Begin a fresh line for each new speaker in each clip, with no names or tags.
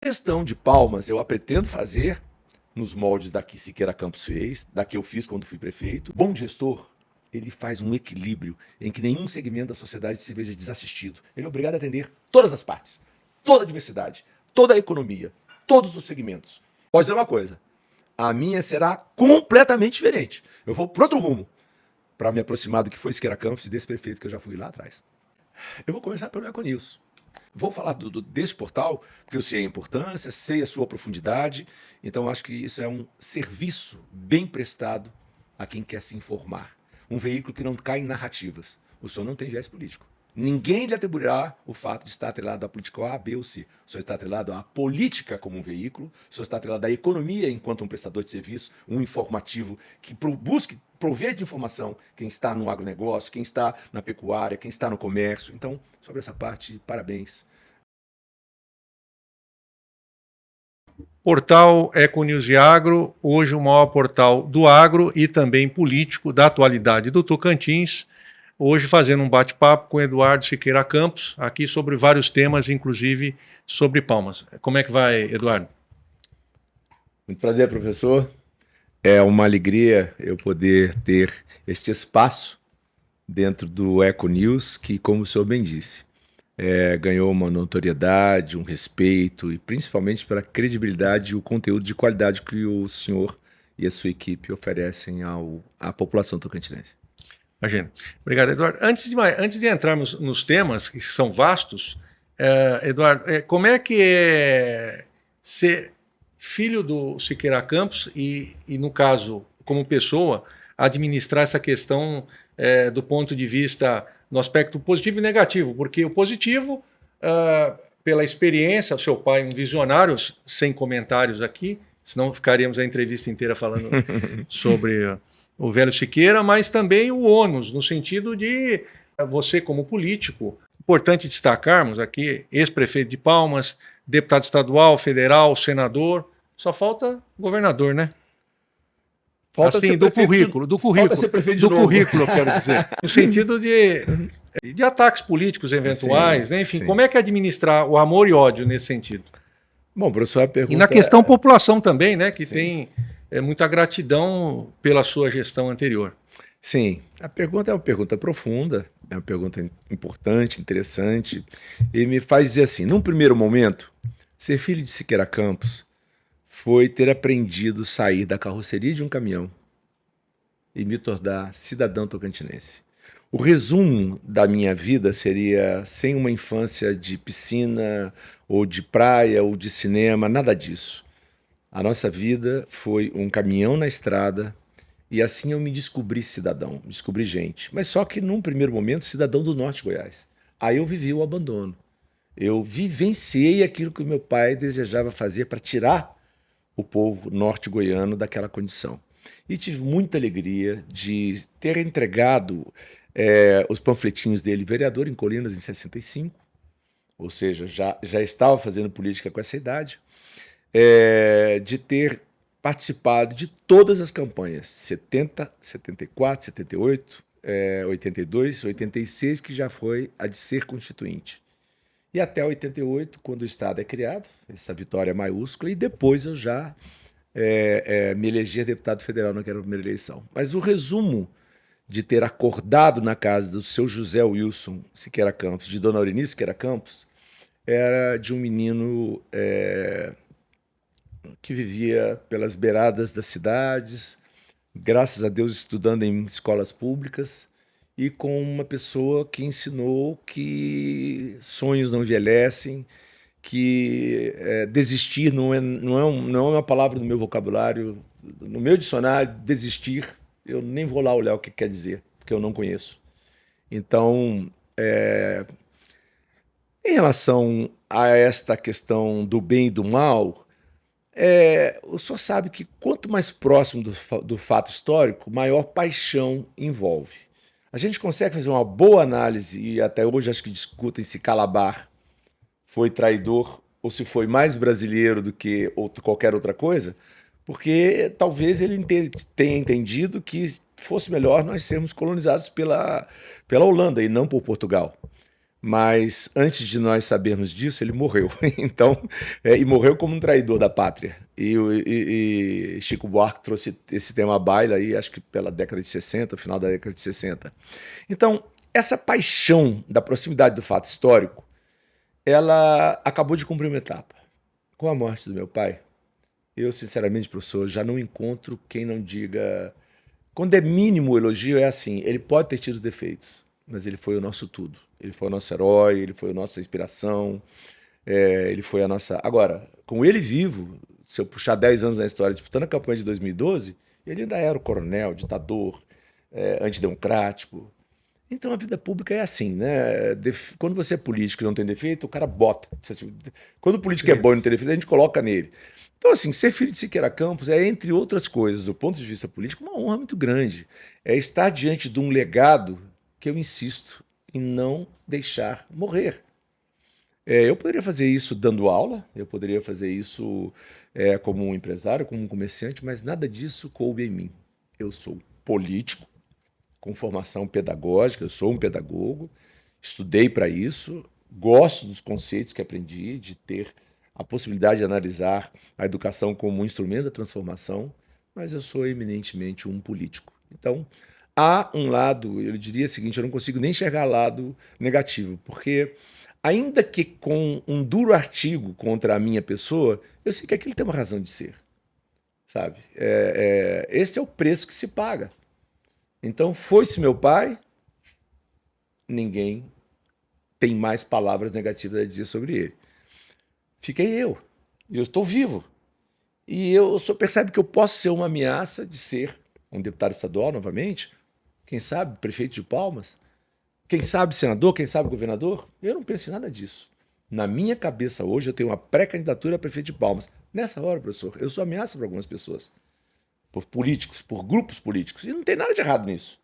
Gestão de Palmas eu pretendo fazer nos moldes da que Siqueira Campos fez, da que eu fiz quando fui prefeito. Bom gestor, ele faz um equilíbrio em que nenhum segmento da sociedade se veja desassistido. Ele é obrigado a atender todas as partes, toda a diversidade, toda a economia, todos os segmentos. Pode ser uma coisa, a minha será completamente diferente. Eu vou para outro rumo, para me aproximar do que foi Siqueira Campos e desse prefeito que eu já fui lá atrás. Eu vou começar pelo Econews. Vou falar desse portal, porque eu sei a importância, sei a sua profundidade, então acho que isso é um serviço bem prestado a quem quer se informar. Um veículo que não cai em narrativas. O senhor não tem viés político. Ninguém lhe atribuirá o fato de estar atrelado à política A, B ou C. O senhor está atrelado à política como um veículo, o senhor está atrelado à economia enquanto um prestador de serviço, um informativo que busque prover de informação quem está no agronegócio, quem está na pecuária, quem está no comércio. Então, sobre essa parte, parabéns.
Portal Econews e Agro, hoje o maior portal do agro e também político da atualidade do Tocantins. Hoje fazendo um bate-papo com Eduardo Siqueira Campos, aqui sobre vários temas, inclusive sobre Palmas. Como é que vai, Eduardo?
Muito prazer, professor. É uma alegria eu poder ter este espaço dentro do Econews, que, como o senhor bem disse, ganhou uma notoriedade, um respeito e principalmente pela credibilidade e o conteúdo de qualidade que o senhor e a sua equipe oferecem à população tocantinense.
Imagina. Obrigado, Eduardo. Antes de entrarmos nos temas, que são vastos, Eduardo, como é que é ser filho do Siqueira Campos e, no caso, como pessoa, administrar essa questão do ponto de vista no aspecto positivo e negativo? Porque o positivo, pela experiência, o seu pai um visionário, sem comentários aqui, senão ficaríamos a entrevista inteira falando sobre o velho Siqueira, mas também o ônus, no sentido de você como político, importante destacarmos aqui, ex-prefeito de Palmas, deputado estadual, federal, senador, só falta governador, né?
Falta
assim, do currículo,
falta ser prefeito de novo.
Currículo, eu quero dizer, no sentido de ataques políticos eventuais,
sim,
né? Enfim,
sim.
Como é que administrar o amor e ódio nesse sentido?
Bom, professor, a pergunta...
E na questão população também, né? Que
sim.
tem muita gratidão pela sua gestão anterior.
Sim, a pergunta é uma pergunta profunda, é uma pergunta importante, interessante, e me faz dizer assim, num primeiro momento, ser filho de Siqueira Campos foi ter aprendido a sair da carroceria de um caminhão e me tornar cidadão tocantinense. O resumo da minha vida seria sem uma infância de piscina, ou de praia, ou de cinema, nada disso. A nossa vida foi um caminhão na estrada, e assim eu me descobri cidadão, descobri gente. Mas só que num primeiro momento, cidadão do Norte de Goiás. Aí eu vivi o abandono. Eu vivenciei aquilo que o meu pai desejava fazer para tirar o povo norte-goiano daquela condição. E tive muita alegria de ter entregado os panfletinhos dele, vereador em Colinas, em 65, ou seja, já estava fazendo política com essa idade, de ter participado de todas as campanhas, 70, 74, 78, 82, 86, que já foi a de ser constituinte. E até 88, quando o Estado é criado, essa vitória maiúscula, e depois eu já me elegi deputado federal naquela primeira eleição. Mas o resumo de ter acordado na casa do seu José Wilson Siqueira Campos, de Dona Aurenice Siqueira Campos, era de um menino que vivia pelas beiradas das cidades, graças a Deus estudando em escolas públicas, e com uma pessoa que ensinou que sonhos não envelhecem, que desistir não é uma palavra no meu vocabulário, no meu dicionário, desistir, eu nem vou lá olhar o que quer dizer, porque eu não conheço. Então, em relação a esta questão do bem e do mal, o senhor sabe que quanto mais próximo do fato histórico, maior paixão envolve. A gente consegue fazer uma boa análise, e até hoje acho que discutem se Calabar foi traidor ou se foi mais brasileiro do que qualquer outra coisa, porque talvez ele tenha entendido que fosse melhor nós sermos colonizados pela Holanda e não por Portugal. Mas antes de nós sabermos disso, ele morreu. Então, e morreu como um traidor da pátria. E Chico Buarque trouxe esse tema à baila aí, acho que pela década de 60, final da década de 60. Então, essa paixão da proximidade do fato histórico, ela acabou de cumprir uma etapa. Com a morte do meu pai, eu, sinceramente, professor, já não encontro quem não diga. Quando é mínimo o elogio, é assim: ele pode ter tido defeitos, mas ele foi o nosso tudo. Ele foi o nosso herói, ele foi a nossa inspiração, ele foi a nossa. Agora, com ele vivo, se eu puxar 10 anos na história, disputando a campanha de 2012, ele ainda era o coronel, ditador, antidemocrático. Então a vida pública é assim, né? Quando você é político e não tem defeito, o cara bota. Quando o político é bom e não
Isso.
tem defeito, a gente coloca nele. Então, assim, ser filho de Siqueira Campos é, entre outras coisas, do ponto de vista político, uma honra muito grande. É estar diante de um legado que eu insisto em não deixar morrer. Eu poderia fazer isso dando aula, eu poderia fazer isso como um empresário, como um comerciante, mas nada disso coube em mim. Eu sou político, com formação pedagógica, eu sou um pedagogo, estudei para isso, gosto dos conceitos que aprendi, de ter a possibilidade de analisar a educação como um instrumento da transformação, mas eu sou eminentemente um político. Então, há um lado, eu diria o seguinte, eu não consigo nem enxergar lado negativo, porque ainda que com um duro artigo contra a minha pessoa, eu sei que aquilo tem uma razão de ser, sabe? Esse é o preço que se paga. Então, foi-se meu pai, ninguém tem mais palavras negativas a dizer sobre ele. Fiquei eu. E eu estou vivo. E eu só percebo que eu posso ser uma ameaça de ser um deputado estadual novamente, quem sabe prefeito de Palmas, quem sabe senador, quem sabe governador. Eu não penso em nada disso. Na minha cabeça hoje eu tenho uma pré-candidatura a prefeito de Palmas. Nessa hora, professor, eu sou ameaça para algumas pessoas, por políticos, por grupos políticos. E não tem nada de errado nisso.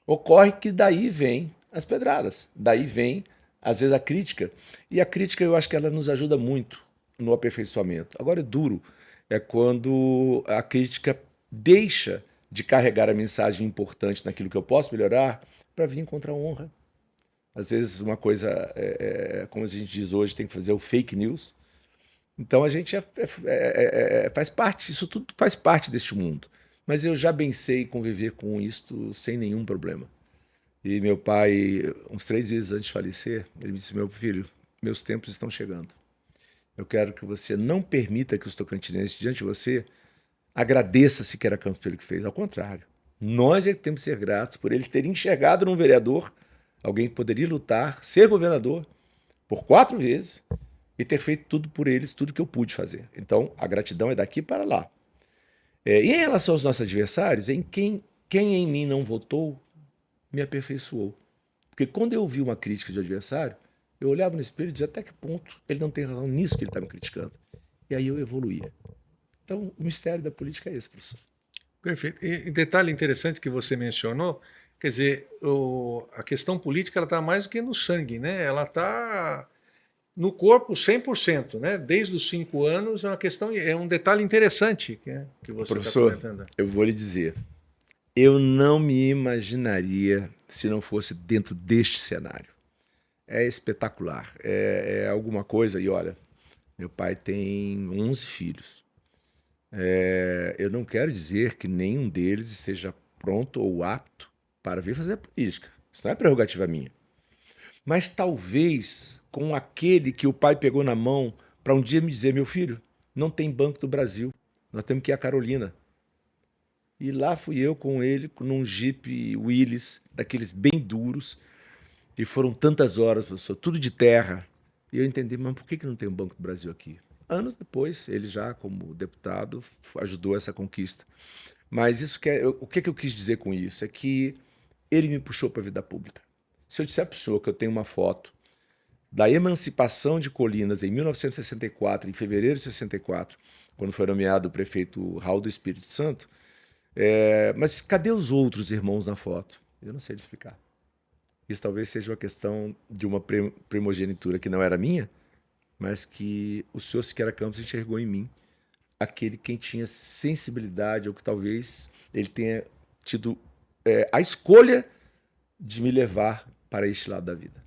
Ocorre que daí vem as pedradas, daí vem, às vezes, a crítica. E a crítica eu acho que ela nos ajuda muito no aperfeiçoamento. Agora, é duro é quando a crítica deixa de carregar a mensagem importante naquilo que eu posso melhorar para vir contra a honra. Às vezes, uma coisa, como a gente diz hoje, tem que fazer o fake news. Então, a gente faz parte, isso tudo faz parte deste mundo. Mas eu já bem sei conviver com isto sem nenhum problema. E meu pai, uns 3 meses antes de falecer, ele me disse: meu filho, meus tempos estão chegando. Eu quero que você não permita que os tocantinenses, diante de você, agradeça Siqueira Campos pelo que fez. Ao contrário, nós é que temos que ser gratos por ele ter enxergado num vereador alguém que poderia lutar, ser governador por 4 vezes e ter feito tudo por eles, tudo que eu pude fazer. Então, a gratidão é daqui para lá. E em relação aos nossos adversários, quem em mim não votou, me aperfeiçoou. Porque quando eu ouvi uma crítica de adversário, eu olhava no espelho e dizia até que ponto ele não tem razão nisso que ele está me criticando. E aí eu evoluía. Então, o mistério da política é esse, professor.
Perfeito. E detalhe interessante que você mencionou, quer dizer, a questão política ela está mais do que no sangue, né? Ela está no corpo 100%, né? Desde os 5 anos é uma questão, é um detalhe interessante que você está
Professor,
comentando.
eu vou lhe dizer, eu não me imaginaria se não fosse dentro deste cenário. É espetacular, é alguma coisa, e olha, meu pai tem 11 filhos. Eu não quero dizer que nenhum deles esteja pronto ou apto para vir fazer política. Isso não é prerrogativa minha. Mas talvez com aquele que o pai pegou na mão para um dia me dizer: meu filho, não tem Banco do Brasil, nós temos que ir a Carolina. E lá fui eu com ele, num Jeep Willys, daqueles bem duros, e foram tantas horas, professor, tudo de terra. E eu entendi, mas por que não tem um Banco do Brasil aqui? Anos depois, ele já, como deputado, ajudou essa conquista. Mas o que eu quis dizer com isso? É que ele me puxou para a vida pública. Se eu disser para o senhor que eu tenho uma foto da emancipação de Colinas em 1964, em fevereiro de 64, quando foi nomeado o prefeito Raul do Espírito Santo, mas cadê os outros irmãos na foto? Eu não sei lhe explicar. Isso talvez seja uma questão de uma primogenitura que não era minha, mas que o senhor Siqueira Campos enxergou em mim aquele quem tinha sensibilidade, ou que talvez ele tenha tido a escolha de me levar para este lado da vida.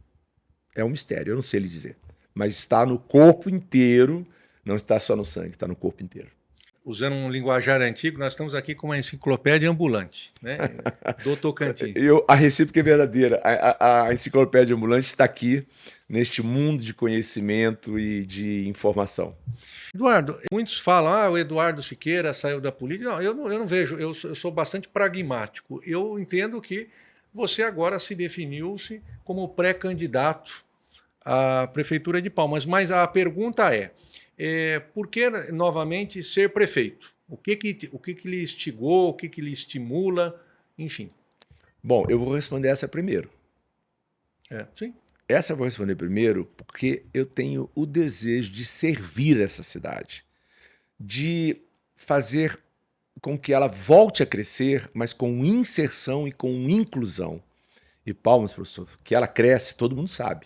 É um mistério, eu não sei lhe dizer. Mas está no corpo inteiro, não está só no sangue, está no corpo inteiro.
Usando um linguajar antigo, nós estamos aqui com uma enciclopédia ambulante, né? Do Tocantins.
A recíproca é verdadeira. A enciclopédia ambulante está aqui, neste mundo de conhecimento e de informação.
Eduardo, muitos falam, o Eduardo Siqueira saiu da política. Não, eu não vejo, eu sou bastante pragmático. Eu entendo que você agora se definiu-se como pré-candidato à Prefeitura de Palmas. Mas a pergunta por que novamente ser prefeito? O que lhe instigou, o que lhe estimula, enfim.
Bom, eu vou responder essa primeiro.
Sim.
Essa eu vou responder primeiro porque eu tenho o desejo de servir essa cidade, de fazer com que ela volte a crescer, mas com inserção e com inclusão. E Palmas, professor, que ela cresce, todo mundo sabe.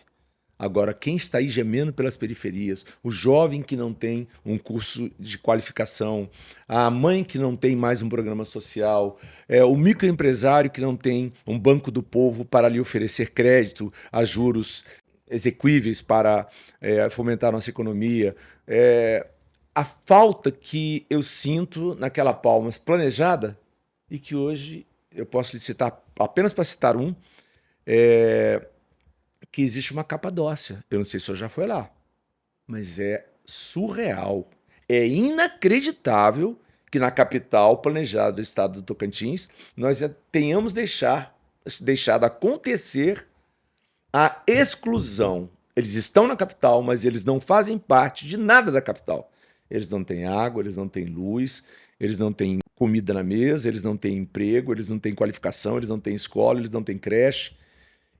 Agora, quem está aí gemendo pelas periferias, o jovem que não tem um curso de qualificação, a mãe que não tem mais um programa social, o microempresário que não tem um banco do povo para lhe oferecer crédito a juros exequíveis para fomentar a nossa economia, a falta que eu sinto naquela Palmas planejada e que hoje eu posso lhe citar, apenas para citar um, que existe uma Capadócia. Eu não sei se o senhor já foi lá, mas é surreal. É inacreditável que na capital planejada do estado do Tocantins nós tenhamos deixado acontecer a exclusão. Eles estão na capital, mas eles não fazem parte de nada da capital. Eles não têm água, eles não têm luz, eles não têm comida na mesa, eles não têm emprego, eles não têm qualificação, eles não têm escola, eles não têm creche.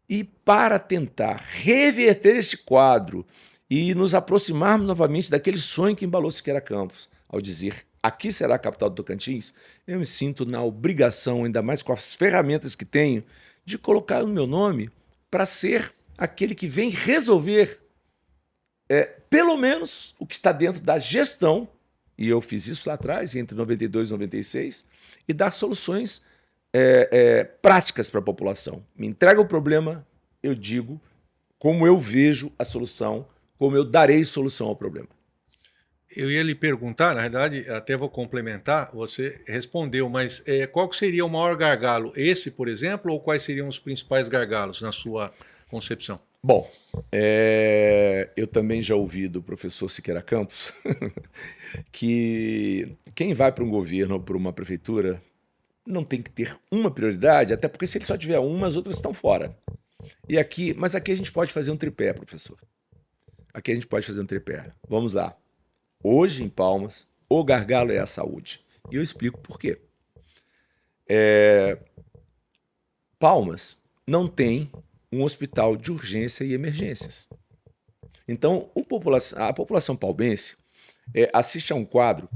E para tentar reverter este quadro e nos aproximarmos novamente daquele sonho que embalou Siqueira Campos, ao dizer aqui será a capital do Tocantins, eu me sinto na obrigação, ainda mais com as ferramentas que tenho, de colocar o meu nome para ser aquele que vem resolver pelo menos o que está dentro da gestão, e eu fiz isso lá atrás, entre 92 e 96, e dar soluções práticas para a população. Me entrega o problema, eu digo como eu vejo a solução, como eu darei solução ao problema.
Eu ia lhe perguntar, na verdade, até vou complementar, você respondeu, mas qual que seria o maior gargalo? Esse, por exemplo, ou quais seriam os principais gargalos na sua concepção?
Bom, eu também já ouvi do professor Siqueira Campos que quem vai para um governo ou para uma prefeitura não tem que ter uma prioridade, até porque se ele só tiver uma, as outras estão fora. Mas aqui a gente pode fazer um tripé, professor. Aqui a gente pode fazer um tripé. Vamos lá. Hoje, em Palmas, o gargalo é a saúde. E eu explico por quê. Palmas não tem um hospital de urgência e emergências. Então, a população palmense assiste a um quadro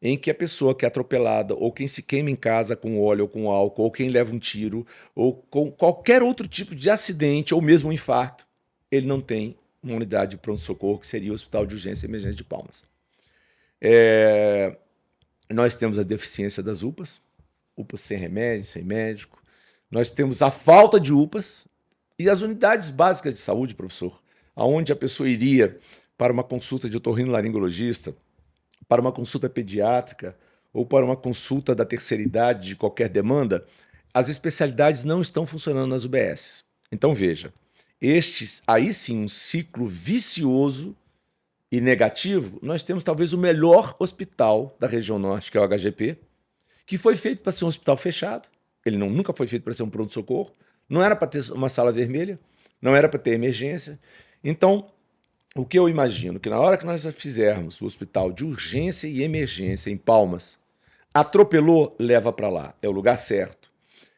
em que a pessoa que é atropelada, ou quem se queima em casa com óleo ou com álcool, ou quem leva um tiro, ou com qualquer outro tipo de acidente, ou mesmo um infarto, ele não tem uma unidade de pronto-socorro, que seria o Hospital de Urgência e Emergência de Palmas. Nós temos a deficiência das UPAs sem remédio, sem médico. Nós temos a falta de UPAs e as unidades básicas de saúde, professor, aonde a pessoa iria para uma consulta de otorrinolaringologista, para uma consulta pediátrica ou para uma consulta da terceira idade de qualquer demanda, as especialidades não estão funcionando nas UBS. Então, veja, aí sim, um ciclo vicioso e negativo. Nós temos talvez o melhor hospital da região norte, que é o HGP, que foi feito para ser um hospital fechado. Ele nunca foi feito para ser um pronto-socorro, não era para ter uma sala vermelha, não era para ter emergência. Então, o que eu imagino? Que na hora que nós fizermos o hospital de urgência e emergência em Palmas, atropelou, leva para lá, é o lugar certo.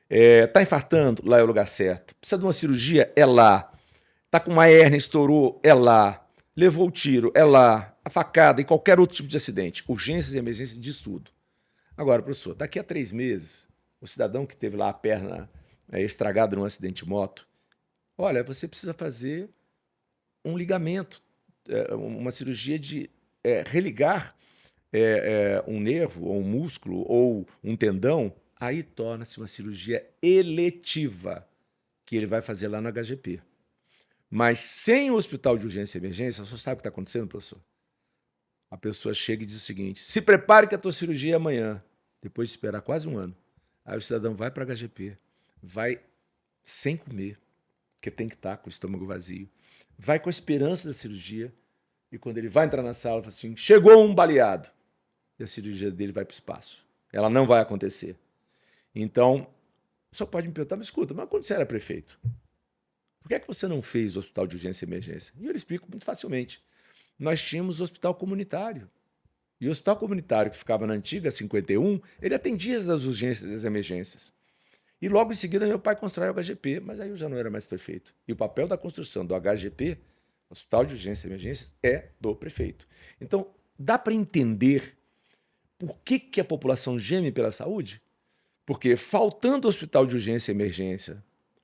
Está infartando, lá é o lugar certo. Precisa de uma cirurgia, é lá. Está com uma hérnia, estourou, é lá. Levou o tiro, é lá. A facada e qualquer outro tipo de acidente. Urgências e emergências, diz tudo. Agora, professor, daqui a 3 meses, o cidadão que teve lá a perna estragada num acidente de moto, olha, você precisa fazer um ligamento, uma cirurgia de religar um nervo, ou um músculo, ou um tendão, aí torna-se uma cirurgia eletiva que ele vai fazer lá no HGP. Mas sem o hospital de urgência e emergência, você sabe o que está acontecendo, professor? A pessoa chega e diz o seguinte: se prepare que a tua cirurgia é amanhã, depois de esperar quase um ano. Aí o cidadão vai para a HGP, vai sem comer, porque tem que estar com o estômago vazio, vai com a esperança da cirurgia, e quando ele vai entrar na sala, fala assim: chegou um baleado. E a cirurgia dele vai para o espaço. Ela não vai acontecer. Então, só pode me perguntar, mas escuta, mas quando você era prefeito, por que é que você não fez o hospital de urgência e emergência? E eu lhe explico muito facilmente. Nós tínhamos o hospital comunitário. E o hospital comunitário que ficava na antiga 51, ele atendia as urgências e as emergências. E logo em seguida meu pai constrói o HGP, mas aí eu já não era mais prefeito. E o papel da construção do HGP, Hospital de Urgência e Emergências, é do prefeito. Então, dá para entender por que a população geme pela saúde? Porque faltando hospital de urgência e emergência,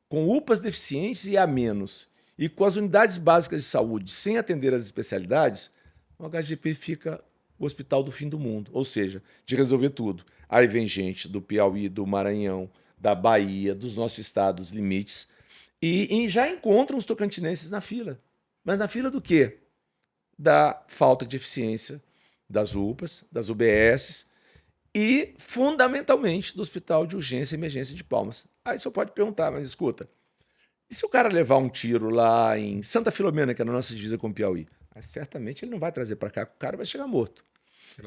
com UPAs deficientes e a menos, e com as unidades básicas de saúde sem atender as especialidades, o HGP fica o hospital do fim do mundo, ou seja, de resolver tudo. Aí vem gente do Piauí, do Maranhão, da Bahia, dos nossos estados limites, e já encontram os tocantinenses na fila. Mas na fila do quê? Da falta de eficiência das UPAs, das UBSs e, fundamentalmente, do Hospital de Urgência e Emergência de Palmas. Aí você pode perguntar, mas escuta, e se o cara levar um tiro lá em Santa Filomena, que é na nossa divisa com o Piauí? Mas certamente ele não vai trazer para cá, o cara vai chegar morto.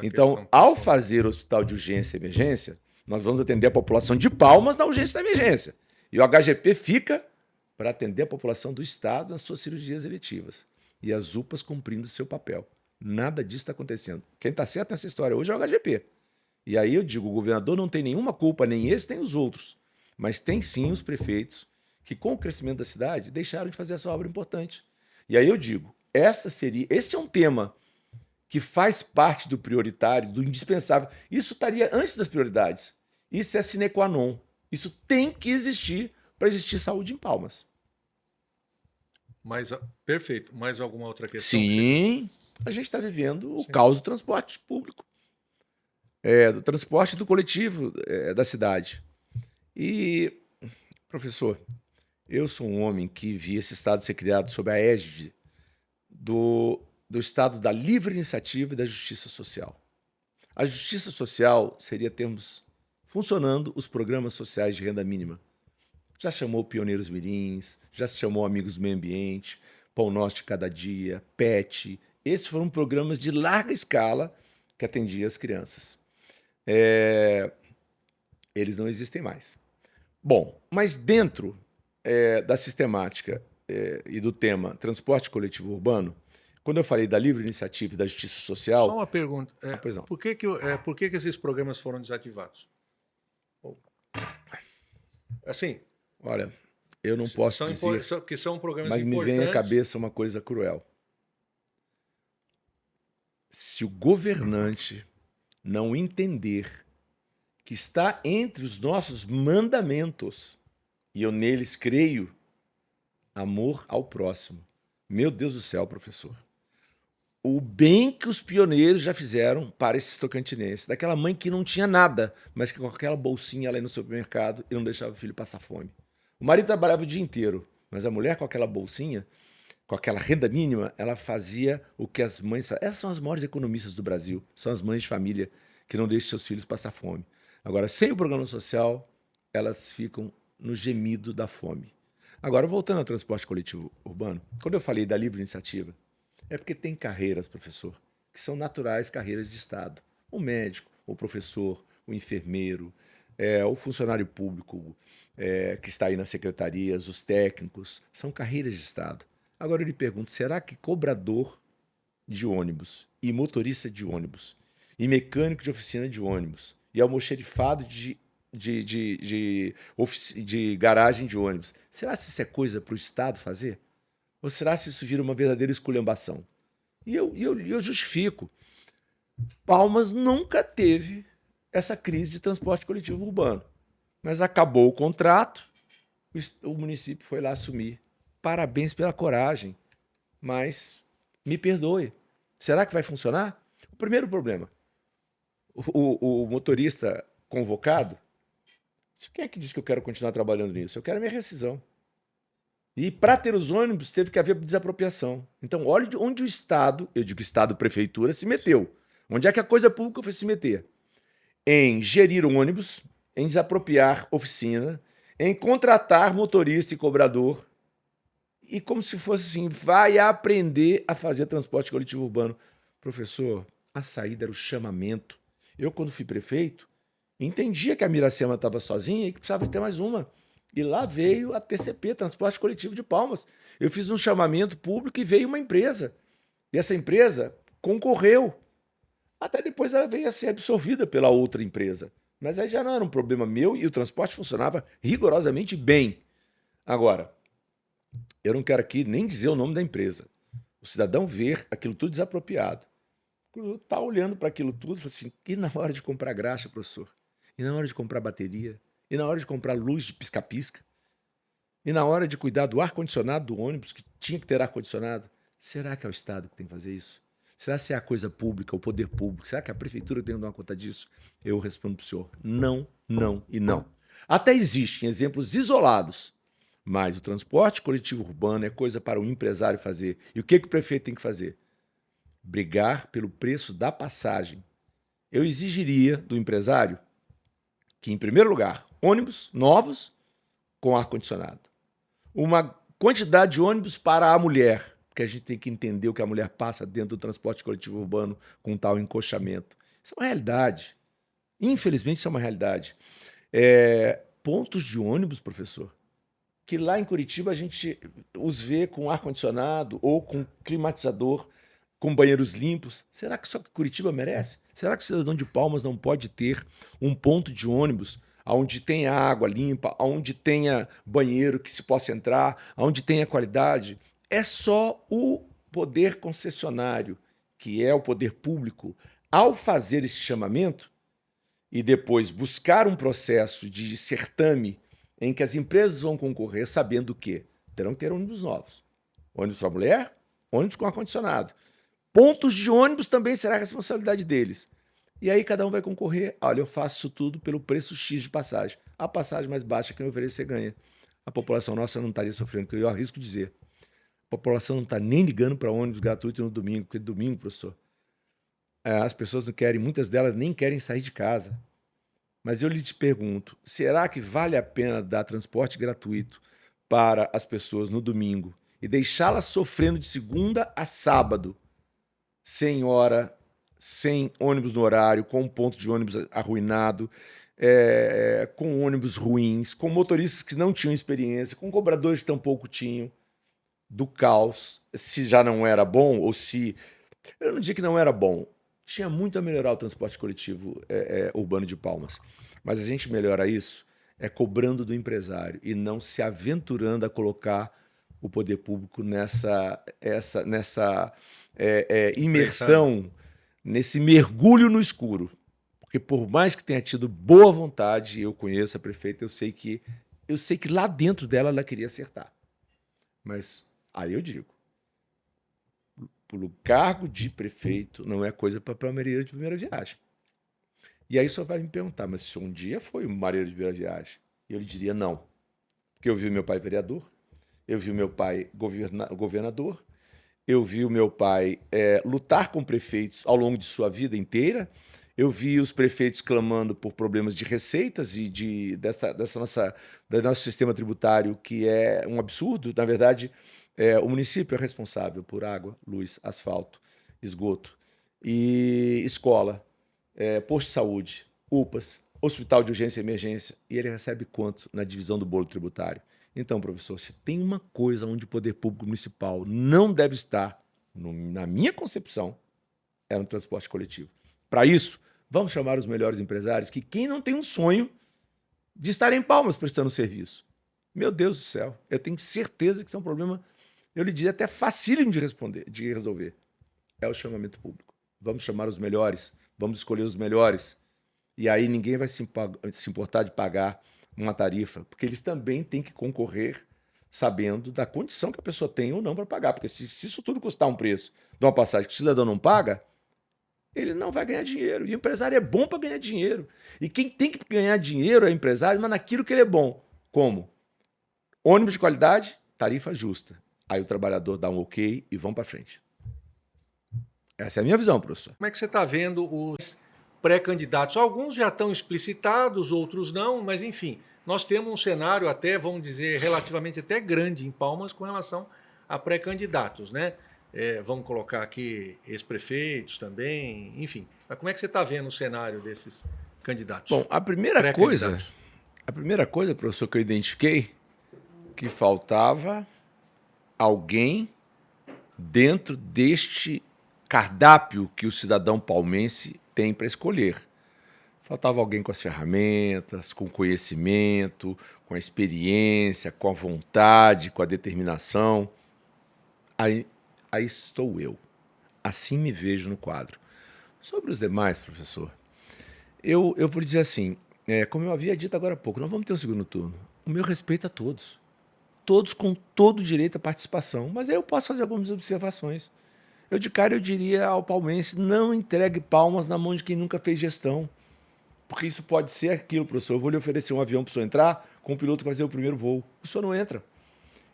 Então, ao fazer o Hospital de Urgência e Emergência, nós vamos atender a população de Palmas na urgência e na emergência. E o HGP fica para atender a população do Estado nas suas cirurgias eletivas. E as UPAs cumprindo seu papel. Nada disso está acontecendo. Quem está certo nessa história hoje é o HGP. E aí eu digo, o governador não tem nenhuma culpa, nem esse, nem os outros. Mas tem sim os prefeitos que, com o crescimento da cidade, deixaram de fazer essa obra importante. E aí eu digo, este é um tema que faz parte do prioritário, do indispensável. Isso estaria antes das prioridades. Isso é sine qua non. Isso tem que existir para existir saúde em Palmas.
Perfeito. Mais alguma outra questão?
Sim, a gente está vivendo o caos do transporte público, do transporte do coletivo da cidade. E, professor, eu sou um homem que vi esse Estado ser criado sob a égide do Estado da livre iniciativa e da justiça social. A justiça social seria termos funcionando os programas sociais de renda mínima. Já chamou Pioneiros Mirins, já se chamou Amigos do Meio Ambiente, Pão Nosso de Cada Dia, PET. Esses foram programas de larga escala que atendiam as crianças. Eles não existem mais. Bom, mas dentro da sistemática e do tema transporte coletivo urbano, quando eu falei da livre iniciativa e da justiça social...
Só uma pergunta.
Pois não.
Por que esses programas foram desativados? Assim...
Olha, eu não posso dizer,
que são programas
mas me vem à cabeça uma coisa cruel. Se o governante não entender que está entre os nossos mandamentos, e eu neles creio, amor ao próximo. Meu Deus do céu, professor. O bem que os pioneiros já fizeram para esses tocantinenses. Daquela mãe que não tinha nada, mas que com aquela bolsinha lá no supermercado e não deixava o filho passar fome. O marido trabalhava o dia inteiro, mas a mulher com aquela bolsinha, com aquela renda mínima, ela fazia o que as mães fazem. Essas são as maiores economistas do Brasil, são as mães de família que não deixam seus filhos passar fome. Agora, sem o programa social, elas ficam no gemido da fome. Agora, voltando ao transporte coletivo urbano, quando eu falei da livre iniciativa, é porque tem carreiras, professor, que são naturais carreiras de Estado. O médico, o professor, o enfermeiro, o funcionário público que está aí nas secretarias, os técnicos, são carreiras de Estado. Agora eu lhe pergunto, será que cobrador de ônibus e motorista de ônibus e mecânico de oficina de ônibus e almoxerifado de garagem de ônibus, será que isso é coisa para o Estado fazer? Ou será que isso vira uma verdadeira esculhambação? E eu justifico. Palmas nunca teve essa crise de transporte coletivo urbano. Mas acabou o contrato, o município foi lá assumir. Parabéns pela coragem, mas me perdoe. Será que vai funcionar? O primeiro problema, o motorista convocado, quem é que diz que eu quero continuar trabalhando nisso? Eu quero a minha rescisão. E para ter os ônibus teve que haver desapropriação. Então, olha onde o Estado, eu digo Estado, Prefeitura, se meteu. Onde é que a coisa pública foi se meter? Em gerir ônibus, em desapropriar oficina, em contratar motorista e cobrador, e como se fosse assim, vai aprender a fazer transporte coletivo urbano. Professor, a saída era o chamamento. Eu, quando fui prefeito, entendia que a Miracema estava sozinha e que precisava ter mais uma. E lá veio a TCP, Transporte Coletivo de Palmas. Eu fiz um chamamento público e veio uma empresa. E essa empresa concorreu. Até depois ela veio a ser absorvida pela outra empresa. Mas aí já não era um problema meu e o transporte funcionava rigorosamente bem. Agora, eu não quero aqui nem dizer o nome da empresa. O cidadão ver aquilo tudo desapropriado. Está olhando para aquilo tudo e fala assim, e na hora de comprar graxa, professor? E na hora de comprar bateria? E na hora de comprar luz de pisca-pisca? E na hora de cuidar do ar-condicionado do ônibus, que tinha que ter ar-condicionado? Será que é o Estado que tem que fazer isso? Será que é a coisa pública, o poder público? Será que a prefeitura tem que dar uma conta disso? Eu respondo para o senhor, não, não e não. Até existem exemplos isolados, mas o transporte coletivo urbano é coisa para o empresário fazer. E o que o prefeito tem que fazer? Brigar pelo preço da passagem. Eu exigiria do empresário que, em primeiro lugar, ônibus novos com ar-condicionado. Uma quantidade de ônibus para a mulher, porque a gente tem que entender o que a mulher passa dentro do transporte coletivo urbano com tal encoxamento. Isso é uma realidade. Infelizmente, isso é uma realidade. Pontos de ônibus, professor, que lá em Curitiba a gente os vê com ar-condicionado ou com climatizador, com banheiros limpos. Será que só que Curitiba merece? Será que o cidadão de Palmas não pode ter um ponto de ônibus onde tenha água limpa, onde tenha banheiro que se possa entrar, onde tenha qualidade? É só o poder concessionário, que é o poder público, ao fazer esse chamamento e depois buscar um processo de certame em que as empresas vão concorrer sabendo que terão que ter ônibus novos. Ônibus para mulher, ônibus com ar-condicionado. Pontos de ônibus também será a responsabilidade deles. E aí cada um vai concorrer. Olha, eu faço isso tudo pelo preço X de passagem. A passagem mais baixa que eu oferecer ganha. A população nossa não estaria sofrendo, que eu arrisco dizer. A população não está nem ligando para ônibus gratuito no domingo, porque domingo, professor, as pessoas não querem, muitas delas nem querem sair de casa. Mas eu lhe te pergunto, será que vale a pena dar transporte gratuito para as pessoas no domingo e deixá-las sofrendo de segunda a sábado, sem hora, sem ônibus no horário, com um ponto de ônibus arruinado, com ônibus ruins, com motoristas que não tinham experiência, com cobradores que tampouco tinham, do caos, se já não era bom, ou se... Eu não digo que não era bom, tinha muito a melhorar o transporte coletivo urbano de Palmas, mas a gente melhora isso cobrando do empresário e não se aventurando a colocar o poder público nessa imersão, nesse mergulho no escuro. Porque por mais que tenha tido boa vontade, eu conheço a prefeita, eu sei que lá dentro dela ela queria acertar. Mas aí eu digo, pelo cargo de prefeito não é coisa para marinheiro de primeira viagem. E aí só vai me perguntar, mas se um dia foi um marinheiro de primeira viagem? Eu lhe diria não. Porque eu vi meu pai vereador, eu vi o meu pai governador, eu vi o meu pai lutar com prefeitos ao longo de sua vida inteira, eu vi os prefeitos clamando por problemas de receitas e do nosso sistema tributário, que é um absurdo. Na verdade, o município é responsável por água, luz, asfalto, esgoto e escola, posto de saúde, UPAs, hospital de urgência e emergência, e ele recebe quanto na divisão do bolo tributário? Então, professor, se tem uma coisa onde o poder público municipal não deve estar, na minha concepção, é no transporte coletivo. Para isso, vamos chamar os melhores empresários, que quem não tem um sonho de estar em Palmas prestando serviço? Meu Deus do céu, eu tenho certeza que isso é um problema, eu lhe diria até facílimo de resolver. É o chamamento público. Vamos chamar os melhores, vamos escolher os melhores. E aí ninguém vai se importar de pagar uma tarifa, porque eles também têm que concorrer sabendo da condição que a pessoa tem ou não para pagar. Porque se isso tudo custar um preço de uma passagem que o cidadão não paga, ele não vai ganhar dinheiro. E o empresário é bom para ganhar dinheiro. E quem tem que ganhar dinheiro é o empresário, mas naquilo que ele é bom. Como? Ônibus de qualidade, tarifa justa. Aí o trabalhador dá um ok e vão para frente. Essa é a minha visão, professor.
Como é que você está vendo os pré-candidatos? Alguns já estão explicitados, outros não, mas enfim, nós temos um cenário até, vamos dizer, relativamente até grande em Palmas com relação a pré-candidatos, né? Vamos colocar aqui ex-prefeitos também, enfim. Mas como é que você está vendo o cenário desses candidatos?
Bom, a primeira coisa, professor, que eu identifiquei, que faltava alguém dentro deste cardápio que o cidadão palmense tem para escolher. Faltava alguém com as ferramentas, com conhecimento, com a experiência, com a vontade, com a determinação. Aí estou eu. Assim me vejo no quadro. Sobre os demais, professor, eu vou dizer assim, como eu havia dito agora há pouco, nós vamos ter um segundo turno. O meu respeito a todos. Todos com todo o direito à participação. Mas aí eu posso fazer algumas observações. Eu, de cara, eu diria ao palmense, não entregue Palmas na mão de quem nunca fez gestão. Porque isso pode ser aquilo, professor. Eu vou lhe oferecer um avião para o senhor entrar com o piloto que vai fazer o primeiro voo. O senhor não entra.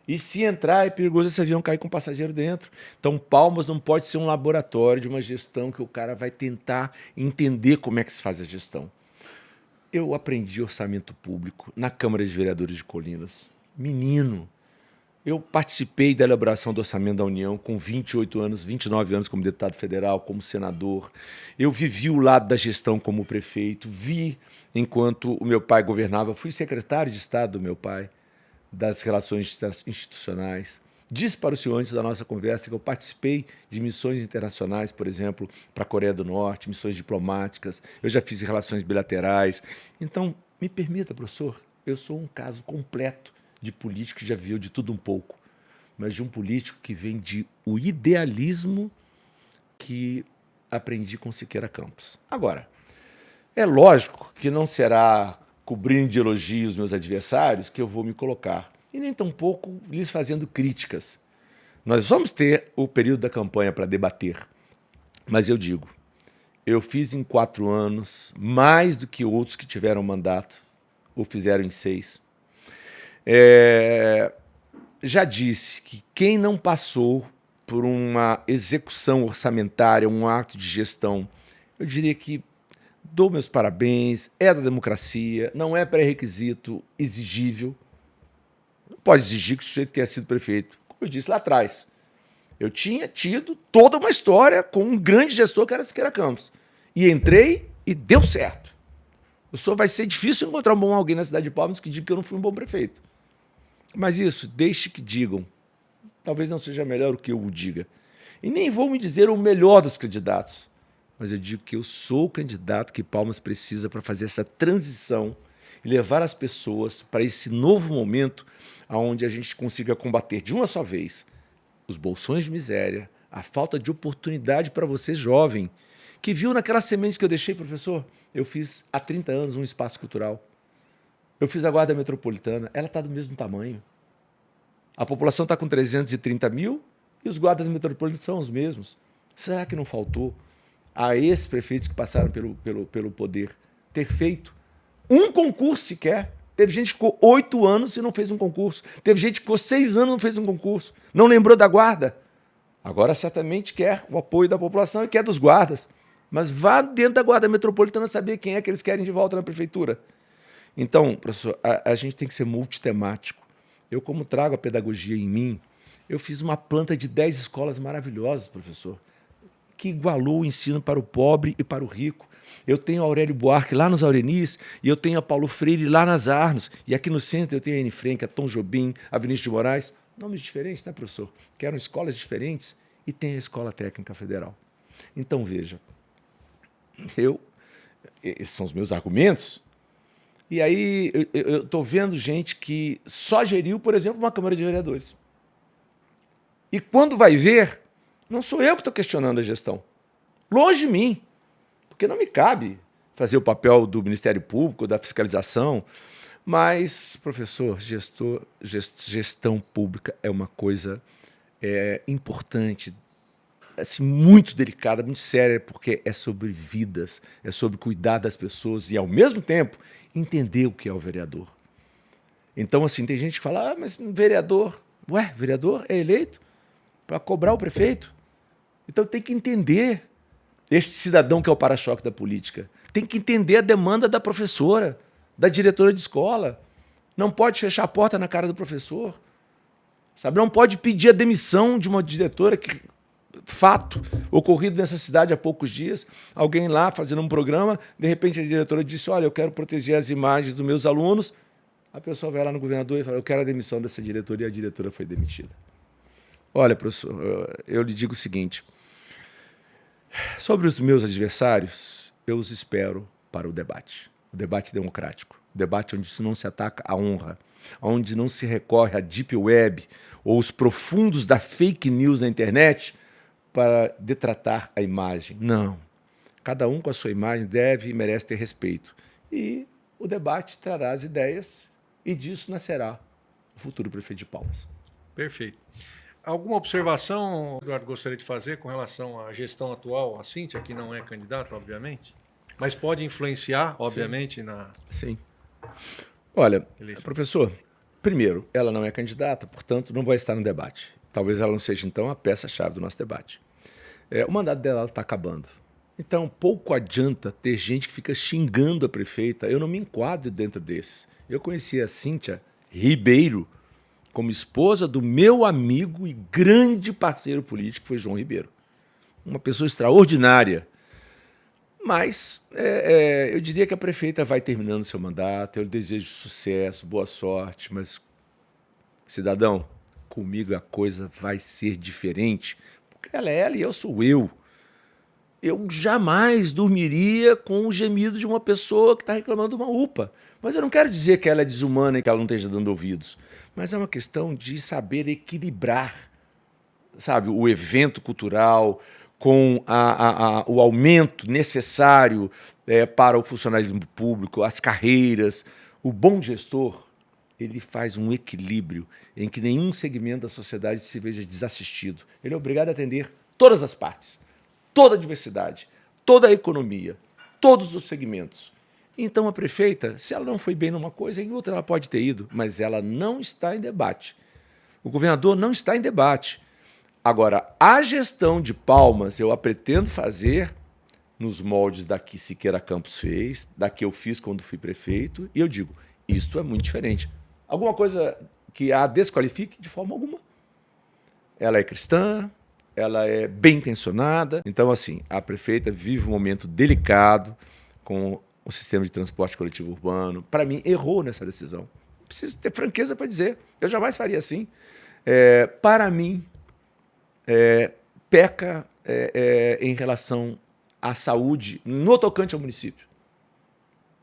E se entrar, é perigoso esse avião cair com um passageiro dentro. Então, Palmas não pode ser um laboratório de uma gestão que o cara vai tentar entender como é que se faz a gestão. Eu aprendi orçamento público na Câmara de Vereadores de Colinas. Menino. Eu participei da elaboração do Orçamento da União com 28 anos, 29 anos como deputado federal, como senador. Eu vivi o lado da gestão como prefeito, vi enquanto o meu pai governava, fui secretário de Estado do meu pai, das relações institucionais. Disse para o senhor antes da nossa conversa que eu participei de missões internacionais, por exemplo, para a Coreia do Norte, missões diplomáticas, eu já fiz relações bilaterais. Então, me permita, professor, eu sou um caso completo de político que já viu de tudo um pouco, mas de um político que vem de o idealismo que aprendi com Siqueira Campos. Agora, é lógico que não será cobrindo de elogios meus adversários que eu vou me colocar, e nem tampouco lhes fazendo críticas. Nós vamos ter o período da campanha para debater, mas eu digo, eu fiz em 4 anos mais do que outros que tiveram mandato, ou fizeram em 6. Já disse que quem não passou por uma execução orçamentária, um ato de gestão, eu diria que dou meus parabéns, é da democracia, não é pré-requisito exigível. Não pode exigir que o sujeito tenha sido prefeito. Como eu disse lá atrás, eu tinha tido toda uma história com um grande gestor que era Siqueira Campos. E entrei e deu certo. Vai ser difícil encontrar um bom alguém na cidade de Palmas que diga que eu não fui um bom prefeito. Mas isso, deixe que digam. Talvez não seja melhor o que eu o diga. E nem vou me dizer o melhor dos candidatos. Mas eu digo que eu sou o candidato que Palmas precisa para fazer essa transição e levar as pessoas para esse novo momento onde a gente consiga combater de uma só vez os bolsões de miséria, a falta de oportunidade para você jovem, que viu naquelas sementes que eu deixei, professor, eu fiz há 30 anos um espaço cultural. Eu fiz a Guarda Metropolitana, ela está do mesmo tamanho. A população está com 330 mil e os guardas metropolitanos são os mesmos. Será que não faltou a esses prefeitos que passaram pelo poder ter feito um concurso sequer? Teve gente que ficou 8 anos e não fez um concurso. Teve gente que ficou 6 anos e não fez um concurso. Não lembrou da guarda. Agora certamente quer o apoio da população e quer dos guardas. Mas vá dentro da Guarda Metropolitana saber quem é que eles querem de volta na prefeitura. Então, professor, a gente tem que ser multitemático. Eu, como trago a pedagogia em mim, eu fiz uma planta de 10 escolas maravilhosas, professor, que igualou o ensino para o pobre e para o rico. Eu tenho a Aurélio Buarque lá nos Aurenis e eu tenho a Paulo Freire lá nas Arnos. E aqui no centro eu tenho a Anne Frank, a Tom Jobim, a Vinícius de Moraes. Nomes diferentes, né, professor? Que eram escolas diferentes e tem a Escola Técnica Federal. Então, veja, esses são os meus argumentos. E aí eu estou vendo gente que só geriu, por exemplo, uma Câmara de Vereadores. E quando vai ver, não sou eu que estou questionando a gestão. Longe de mim. Porque não me cabe fazer o papel do Ministério Público, da fiscalização. Mas, professor, gestão pública é uma coisa importante, assim, muito delicada, muito séria, porque é sobre vidas, é sobre cuidar das pessoas e, ao mesmo tempo, entender o que é o vereador. Então, assim, tem gente que fala, mas vereador Ué, vereador é eleito para cobrar o prefeito? Então tem que entender este cidadão que é o para-choque da política. Tem que entender a demanda da professora, da diretora de escola. Não pode fechar a porta na cara do professor. Sabe? Não pode pedir a demissão de uma diretora que... Fato ocorrido nessa cidade há poucos dias, alguém lá fazendo um programa, de repente a diretora disse, olha, eu quero proteger as imagens dos meus alunos. A pessoa vai lá no governador e fala, eu quero a demissão dessa diretora, e a diretora foi demitida. Olha, professor, eu lhe digo o seguinte, sobre os meus adversários, eu os espero para o debate democrático, o debate onde não se ataca a honra, onde não se recorre à deep web ou os profundos da fake news na internet para detratar a imagem. Não. Cada um com a sua imagem deve e merece ter respeito. E o debate trará as ideias e disso nascerá o futuro prefeito de Palmas.
Perfeito. Alguma observação, Eduardo, gostaria de fazer com relação à gestão atual? A Cíntia, que não é candidata, obviamente, mas pode influenciar, obviamente,
Sim.
na...
Sim. Olha,
eleição.
Professor, primeiro, ela não é candidata, portanto, não vai estar no debate. Talvez ela não seja, então, a peça-chave do nosso debate. O mandato dela está acabando. Então, pouco adianta ter gente que fica xingando a prefeita. Eu não me enquadro dentro desses. Eu conheci a Cíntia Ribeiro como esposa do meu amigo e grande parceiro político, que foi João Ribeiro. Uma pessoa extraordinária. Mas eu diria que a prefeita vai terminando seu mandato, eu lhe desejo sucesso, boa sorte, mas, cidadão, comigo a coisa vai ser diferente, porque ela é ela e eu sou eu. Eu jamais dormiria com o gemido de uma pessoa que está reclamando de uma UPA. Mas eu não quero dizer que ela é desumana e que ela não esteja dando ouvidos, mas é uma questão de saber equilibrar, sabe, o evento cultural com o aumento necessário para o funcionalismo público, as carreiras. O bom gestor, ele faz um equilíbrio em que nenhum segmento da sociedade se veja desassistido. Ele é obrigado a atender todas as partes, toda a diversidade, toda a economia, todos os segmentos. Então a prefeita, se ela não foi bem numa coisa, em outra ela pode ter ido, mas ela não está em debate. O governador não está em debate. Agora, a gestão de Palmas eu a pretendo fazer nos moldes da que Siqueira Campos fez, da que eu fiz quando fui prefeito, e eu digo, isto é muito diferente. Alguma coisa que a desqualifique? De forma alguma. Ela é cristã, ela é bem intencionada. Então, assim, a prefeita vive um momento delicado com o sistema de transporte coletivo urbano. Para mim, errou nessa decisão. Preciso ter franqueza para dizer. Eu jamais faria assim. Para mim, peca em relação à saúde no tocante ao município.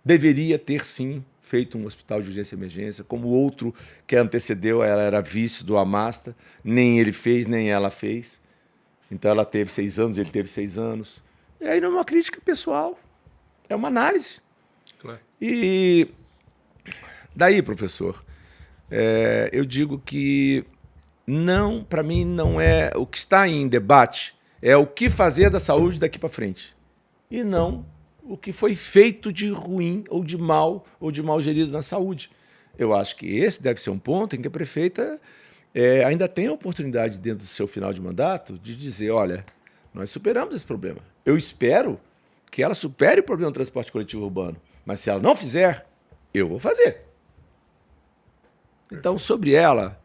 Deveria ter, sim, feito um hospital de urgência e emergência, como o outro que antecedeu, ela era vice do Amasta, nem ele fez, nem ela fez. Então ela teve 6 anos, ele teve 6 anos. E aí não é uma crítica pessoal, é uma análise.
Claro.
E daí, professor, eu digo que não, para mim, não é o que está em debate, é o que fazer da saúde daqui para frente. E não o que foi feito de ruim ou de mal gerido na saúde. Eu acho que esse deve ser um ponto em que a prefeita ainda tem a oportunidade, dentro do seu final de mandato, de dizer, olha, nós superamos esse problema. Eu espero que ela supere o problema do transporte coletivo urbano, mas se ela não fizer, eu vou fazer. Então, sobre ela,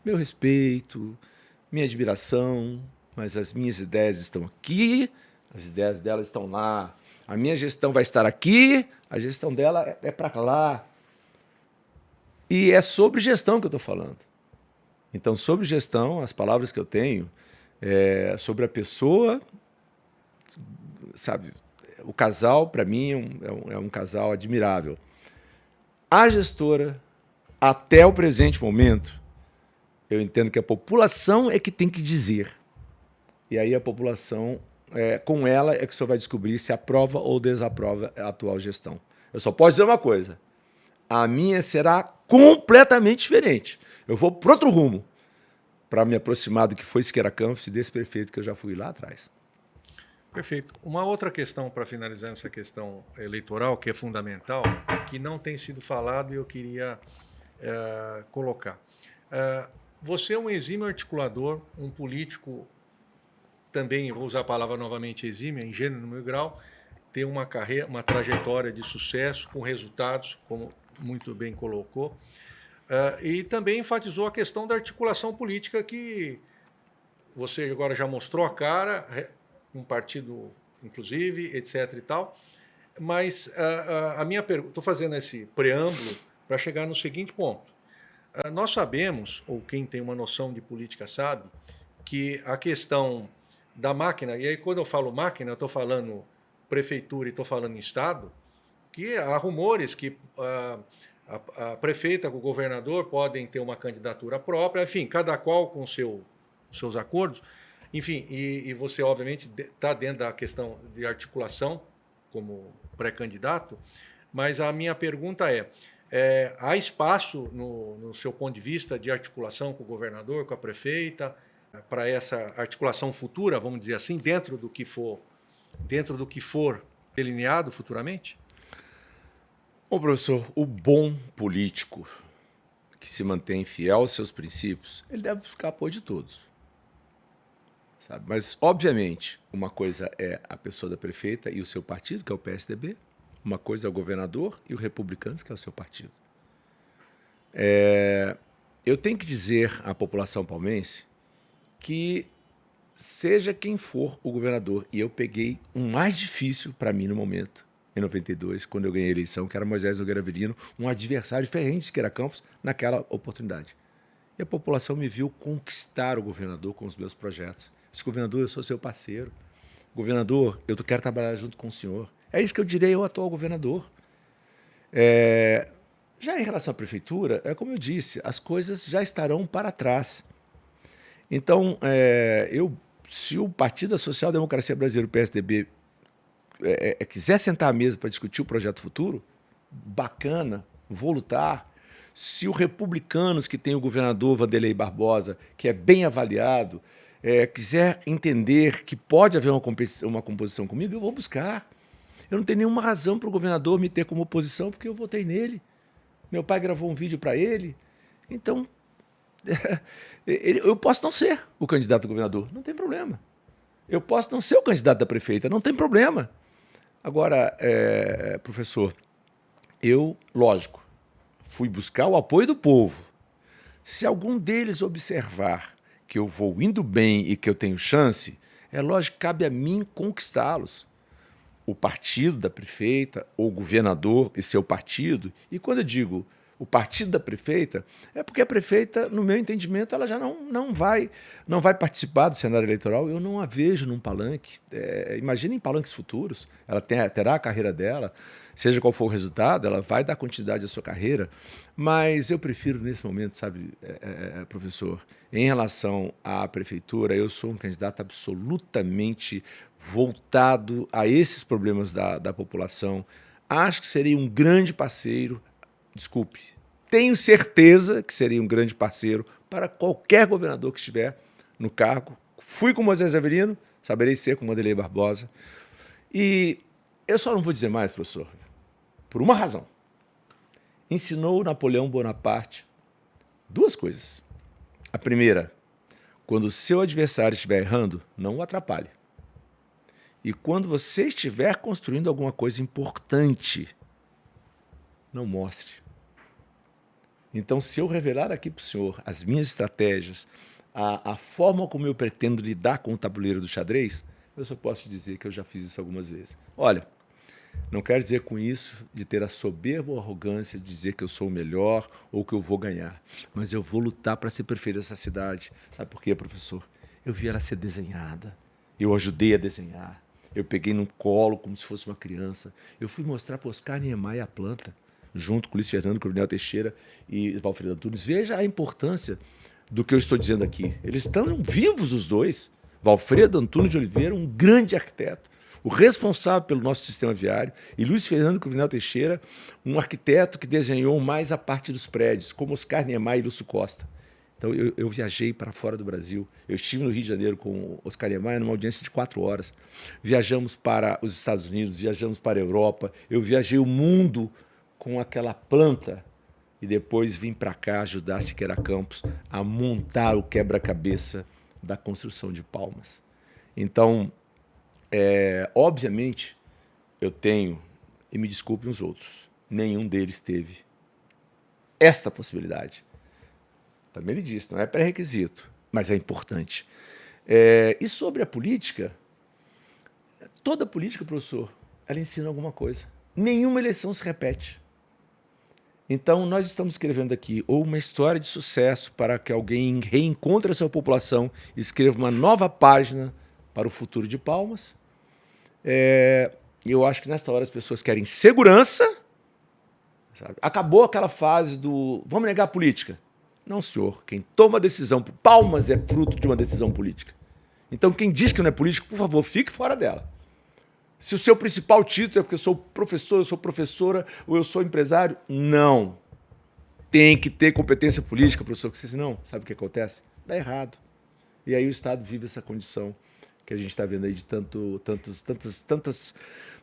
meu respeito, minha admiração, mas as minhas ideias estão aqui, as ideias dela estão lá. A minha gestão vai estar aqui, a gestão dela é para lá. E é sobre gestão que eu estou falando. Então, sobre gestão, as palavras que eu tenho é sobre a pessoa, sabe? O casal, para mim, é um casal admirável. A gestora, até o presente momento, eu entendo que a população é que tem que dizer. E aí a população, com ela, é que o senhor vai descobrir se aprova ou desaprova a atual gestão. Eu só posso dizer uma coisa. A minha será completamente diferente. Eu vou para outro rumo para me aproximar do que foi Siqueira Campos e desse prefeito que eu já fui lá atrás.
Perfeito. Uma outra questão, para finalizar essa questão eleitoral, que é fundamental, que não tem sido falado e eu queria colocar. você é um exímio articulador, um político também, vou usar a palavra novamente exímio, em gênero, número e grau, tem uma carreira, uma trajetória de sucesso, com resultados, como muito bem colocou, e também enfatizou a questão da articulação política que você agora já mostrou a cara, um partido, inclusive, etc. e tal. Mas a minha pergunta, estou fazendo esse preâmbulo para chegar no seguinte ponto. Nós sabemos, ou quem tem uma noção de política sabe, que a questão da máquina, e aí quando eu falo máquina, eu estou falando prefeitura e estou falando Estado, que há rumores que a prefeita com o governador podem ter uma candidatura própria, enfim, cada qual com seus acordos. Enfim, e você, obviamente, está dentro da questão de articulação como pré-candidato, mas a minha pergunta há espaço, no seu ponto de vista, de articulação com o governador, com a prefeita, para essa articulação futura, vamos dizer assim, dentro do que for delineado futuramente?
Bom, professor, o bom político que se mantém fiel aos seus princípios, ele deve buscar apoio de todos. Sabe? Mas, obviamente, uma coisa é a pessoa da prefeita e o seu partido, que é o PSDB, uma coisa é o governador e o Republicanos, que é o seu partido. Eu tenho que dizer à população palmense que, seja quem for o governador, e eu peguei um mais difícil para mim no momento, em 92, quando eu ganhei a eleição, que era Moisés Nogueira Avelino, um adversário ferrenho de Siqueira Campos naquela oportunidade. E a população me viu conquistar o governador com os meus projetos. Eu disse, governador, eu sou seu parceiro. Governador, eu quero trabalhar junto com o senhor. É isso que eu direi ao atual governador. Já em relação à prefeitura, é como eu disse, as coisas já estarão para trás. Então, se o Partido da Social Democracia Brasileira, o PSDB, quiser sentar à mesa para discutir o projeto futuro, bacana, vou lutar. Se o Republicanos, que tem o governador Wanderlei Barbosa, que é bem avaliado, quiser entender que pode haver uma composição comigo, eu vou buscar. Eu não tenho nenhuma razão para o governador me ter como oposição, porque eu votei nele. Meu pai gravou um vídeo para ele. Então, eu posso não ser o candidato a governador, não tem problema. Eu posso não ser o candidato da prefeita, não tem problema. Agora, professor, lógico, fui buscar o apoio do povo. Se algum deles observar que eu vou indo bem e que eu tenho chance, é lógico que cabe a mim conquistá-los. O partido da prefeita, ou o governador e seu partido. E quando eu digo o partido da prefeita, é porque a prefeita, no meu entendimento, ela já não vai participar do cenário eleitoral. Eu não a vejo num palanque. Imagine em palanques futuros. Ela terá a carreira dela, seja qual for o resultado, ela vai dar continuidade à sua carreira. Mas eu prefiro, nesse momento, sabe, professor, em relação à prefeitura, eu sou um candidato absolutamente voltado a esses problemas da população. Acho que seria um grande parceiro. Desculpe, tenho certeza que seria um grande parceiro para qualquer governador que estiver no cargo. Fui com Moisés Avelino, saberei ser com Wanderlei Barbosa. E eu só não vou dizer mais, professor, por uma razão. Ensinou Napoleão Bonaparte duas coisas. A primeira, quando o seu adversário estiver errando, não o atrapalhe. E quando você estiver construindo alguma coisa importante, não mostre. Então, se eu revelar aqui para o senhor as minhas estratégias, a forma como eu pretendo lidar com o tabuleiro do xadrez, eu só posso te dizer que eu já fiz isso algumas vezes. Olha, não quero dizer com isso de ter a soberba ou arrogância de dizer que eu sou o melhor ou que eu vou ganhar, mas eu vou lutar para ser prefeito dessa cidade. Sabe por quê, professor? Eu vi ela ser desenhada, eu ajudei a desenhar, eu peguei no colo como se fosse uma criança, eu fui mostrar para Oscar Niemeyer a planta, junto com Luiz Fernando Cruvinel Teixeira e Valfredo Antunes. Veja a importância do que eu estou dizendo aqui. Eles estão vivos os dois. Valfredo Antunes de Oliveira, um grande arquiteto, o responsável pelo nosso sistema viário, e Luiz Fernando Cruvinel Teixeira, um arquiteto que desenhou mais a parte dos prédios, como Oscar Niemeyer e Lúcio Costa. Então, eu viajei para fora do Brasil. Eu estive no Rio de Janeiro com Oscar Niemeyer numa audiência de 4 horas. Viajamos para os Estados Unidos, viajamos para a Europa. Eu viajei o mundo com aquela planta e depois vim para cá ajudar Siqueira Campos a montar o quebra-cabeça da construção de Palmas. Então, obviamente, eu tenho, e me desculpem os outros, nenhum deles teve esta possibilidade. Também ele disse, não é pré-requisito, mas é importante. E sobre a política, toda política, professor, ela ensina alguma coisa. Nenhuma eleição se repete. Então, nós estamos escrevendo aqui ou uma história de sucesso para que alguém reencontre a sua população e escreva uma nova página para o futuro de Palmas. Eu acho que nesta hora as pessoas querem segurança. Sabe? Acabou aquela fase do vamos negar a política. Não, senhor. Quem toma a decisão por Palmas é fruto de uma decisão política. Então, quem diz que não é político, por favor, fique fora dela. Se o seu principal título é porque eu sou professor, eu sou professora ou eu sou empresário, não. Tem que ter competência política, professor, porque senão, sabe o que acontece? Dá errado. E aí o Estado vive essa condição que a gente está vendo aí de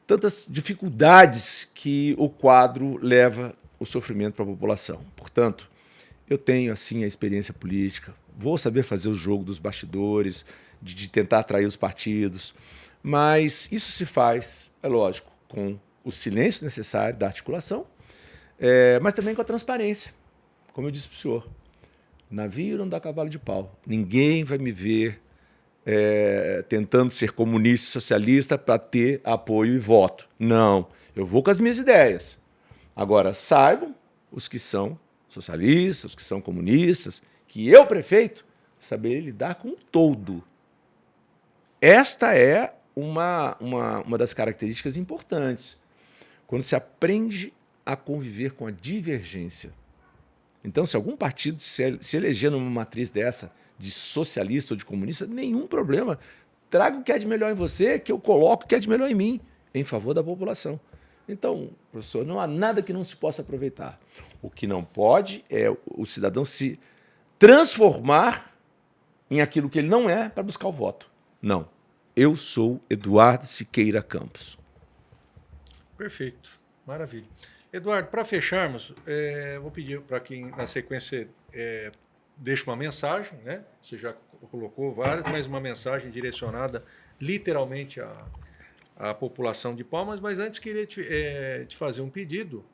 tantas dificuldades que o quadro leva o sofrimento para a população. Portanto, eu tenho, assim, a experiência política, vou saber fazer o jogo dos bastidores, de tentar atrair os partidos, mas isso se faz, é lógico, com o silêncio necessário da articulação, mas também com a transparência. Como eu disse para o senhor, navio não dá cavalo de pau. Ninguém vai me ver tentando ser comunista e socialista para ter apoio e voto. Não, eu vou com as minhas ideias. Agora, saibam os que são socialistas, os que são comunistas, que eu, prefeito, saber lidar com o todo. Esta é uma das características importantes. Quando se aprende a conviver com a divergência. Então, se algum partido se eleger numa matriz dessa, de socialista ou de comunista, nenhum problema. Traga o que é de melhor em você, que eu coloco o que é de melhor em mim, em favor da população. Então, professor, não há nada que não se possa aproveitar. O que não pode é o cidadão se transformar em aquilo que ele não é para buscar o voto. Não. Eu sou Eduardo Siqueira Campos.
Perfeito. Maravilha. Eduardo, para fecharmos, vou pedir para quem, na sequência, deixe uma mensagem, né? Você já colocou várias, mas uma mensagem direcionada literalmente à população de Palmas. Mas antes, queria te fazer um pedido.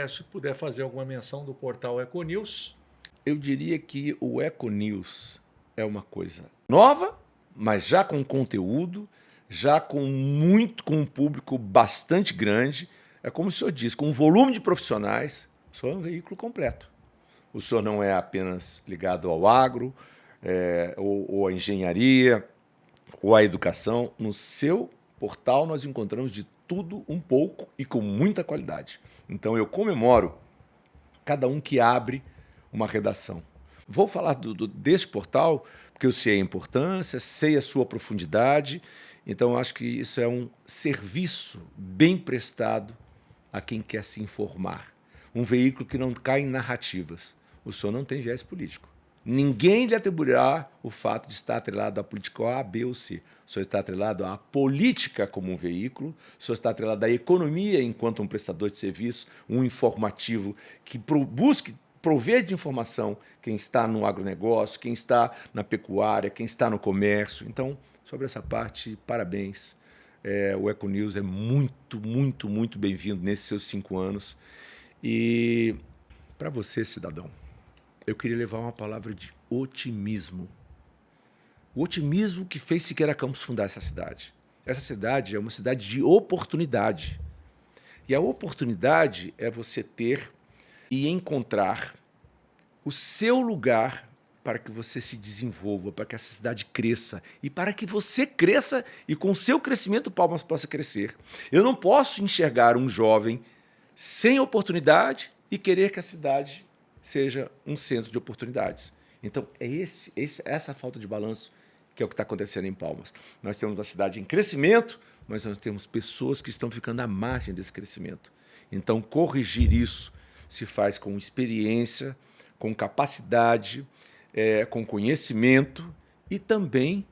Se puder fazer alguma menção do portal Econews.
Eu diria que o Econews é uma coisa nova, mas já com conteúdo, já com um público bastante grande. É como o senhor disse, com um volume de profissionais, o senhor é um veículo completo. O senhor não é apenas ligado ao agro, ou à engenharia, ou à educação. No seu portal nós encontramos de tudo um pouco e com muita qualidade. Então eu comemoro cada um que abre uma redação. Vou falar desse portal porque eu sei a importância, sei a sua profundidade, então eu acho que isso é um serviço bem prestado a quem quer se informar. Um veículo que não cai em narrativas. O senhor não tem viés político. Ninguém lhe atribuirá o fato de estar atrelado à política A, B ou C. O senhor está atrelado à política como um veículo, o senhor está atrelado à economia enquanto um prestador de serviço, um informativo que busque prover de informação quem está no agronegócio, quem está na pecuária, quem está no comércio. Então, sobre essa parte, parabéns. O Econews é muito, muito, muito bem-vindo nesses seus 5 anos. E para você, cidadão, eu queria levar uma palavra de otimismo. O otimismo que fez Siqueira Campos fundar essa cidade. Essa cidade é uma cidade de oportunidade. E a oportunidade é você ter e encontrar o seu lugar para que você se desenvolva, para que essa cidade cresça e para que você cresça e com o seu crescimento Palmas possa crescer. Eu não posso enxergar um jovem sem oportunidade e querer que a cidade seja um centro de oportunidades. Então, essa falta de balanço que é o que está acontecendo em Palmas. Nós temos uma cidade em crescimento, mas nós temos pessoas que estão ficando à margem desse crescimento. Então, corrigir isso se faz com experiência, com capacidade, com conhecimento e também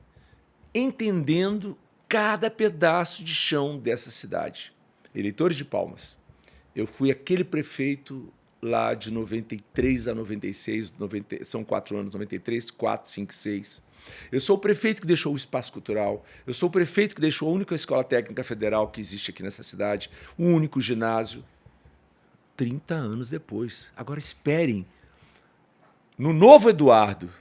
entendendo cada pedaço de chão dessa cidade. Eleitores de Palmas, eu fui aquele prefeito lá de 93 a 96, 90, são 4 anos, 93, 4, 5, 6. Eu sou o prefeito que deixou o espaço cultural, eu sou o prefeito que deixou a única escola técnica federal que existe aqui nessa cidade, o único ginásio. 30 anos depois. Agora esperem. No novo Eduardo,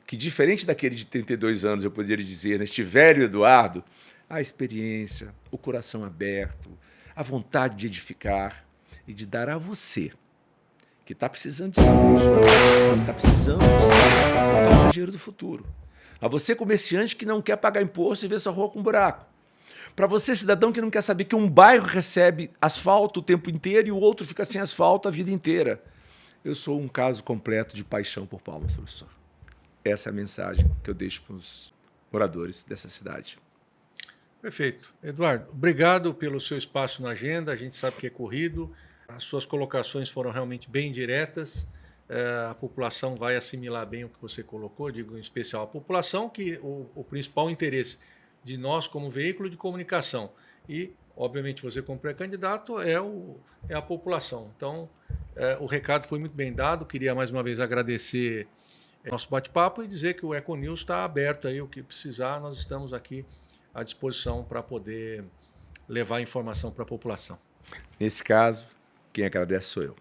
que diferente daquele de 32 anos, eu poderia dizer, neste velho Eduardo, a experiência, o coração aberto, a vontade de edificar e de dar a você, que está precisando de saúde, que está precisando de ser o passageiro do futuro. A você, comerciante, que não quer pagar imposto e vê sua rua com buraco. Para você, cidadão, que não quer saber que um bairro recebe asfalto o tempo inteiro e o outro fica sem asfalto a vida inteira. Eu sou um caso completo de paixão por Palmas, professor. Essa é a mensagem que eu deixo para os moradores dessa cidade.
Perfeito. Eduardo, obrigado pelo seu espaço na agenda. A gente sabe que é corrido. As suas colocações foram realmente bem diretas. A população vai assimilar bem o que você colocou, digo em especial a população, que o principal interesse de nós como veículo de comunicação e, obviamente, você como pré-candidato é a população. Então, o recado foi muito bem dado. Queria mais uma vez agradecer nosso bate-papo e dizer que o Econews está aberto aí, o que precisar, nós estamos aqui à disposição para poder levar informação para a população.
Nesse caso, quem agradece sou eu.